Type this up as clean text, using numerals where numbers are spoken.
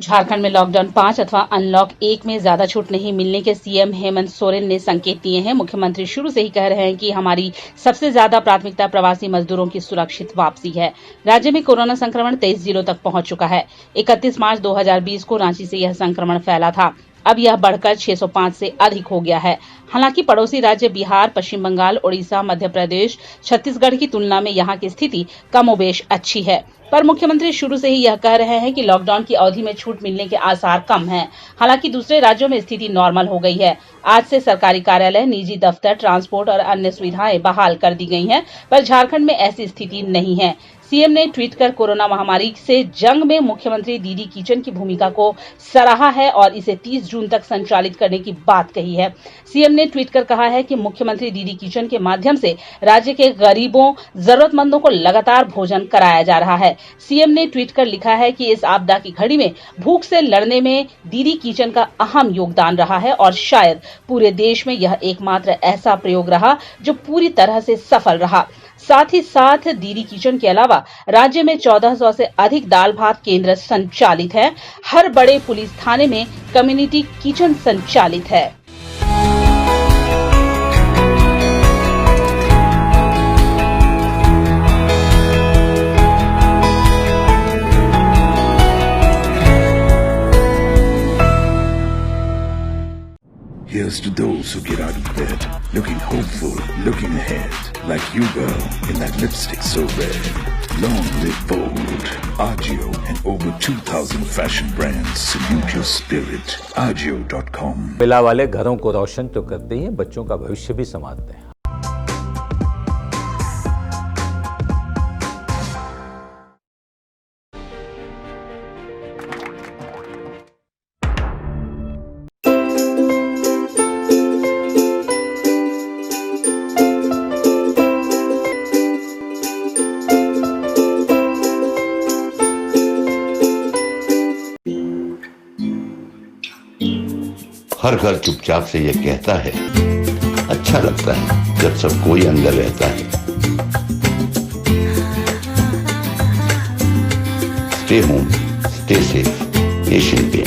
झारखंड में लॉकडाउन 5 अथवा अनलॉक 1 में ज्यादा छूट नहीं मिलने के सीएम हेमंत सोरेन ने संकेत दिए हैं। मुख्यमंत्री शुरू से ही कह रहे हैं कि हमारी सबसे ज्यादा प्राथमिकता प्रवासी मजदूरों की सुरक्षित वापसी है। राज्य में कोरोना संक्रमण 23 जिलों तक पहुंच चुका है। 31 मार्च 2020 को रांची से यह संक्रमण फैला था। अब यह बढ़कर 605 से अधिक हो गया है। हालांकि पड़ोसी राज्य बिहार, पश्चिम बंगाल, ओडिशा, मध्य प्रदेश, छत्तीसगढ़ की तुलना में यहाँ की स्थिति कमोबेश अच्छी है। पर मुख्यमंत्री शुरू से ही यह कह रहे हैं कि लॉकडाउन की अवधि में छूट मिलने के आसार कम हैं। हालांकि दूसरे राज्यों में स्थिति नॉर्मल हो गई है। आज से सरकारी कार्यालय, निजी दफ्तर, ट्रांसपोर्ट और अन्य सुविधाएं बहाल कर दी गई हैं, पर झारखंड में ऐसी स्थिति नहीं है। सीएम ने ट्वीट कर कोरोना महामारी से जंग में मुख्यमंत्री दीदी किचन की भूमिका को सराहा है और इसे 30 जून तक संचालित करने की बात कही है। सीएम ने ट्वीट कर कहा है कि मुख्यमंत्री दीदी किचन के माध्यम से राज्य के गरीबों, जरूरतमंदों को लगातार भोजन कराया जा रहा है। सीएम ने ट्वीट कर लिखा है कि इस आपदा की घड़ी में भूख से लड़ने में दीदी किचन का अहम योगदान रहा है और शायद पूरे देश में यह एकमात्र ऐसा प्रयोग रहा जो पूरी तरह से सफल रहा। साथ ही साथ दीदी किचन के अलावा राज्य में 1400 से अधिक दाल भात केंद्र संचालित है। हर बड़े पुलिस थाने में कम्युनिटी किचन संचालित है। Here's to those who get out of bed, looking hopeful, looking ahead, like you girl in that lipstick so red. Long live bold. Agio and over 2,000 fashion brands salute your spirit. Agio.com. मिला वाले घरों को रोशन तो करते ही हैं, बच्चों का भविष्य भी संवारते हैं। हर घर चुपचाप से ये कहता है, अच्छा लगता है जब सब कोई अंदर रहता है। Stay home, stay safe, Asian paints.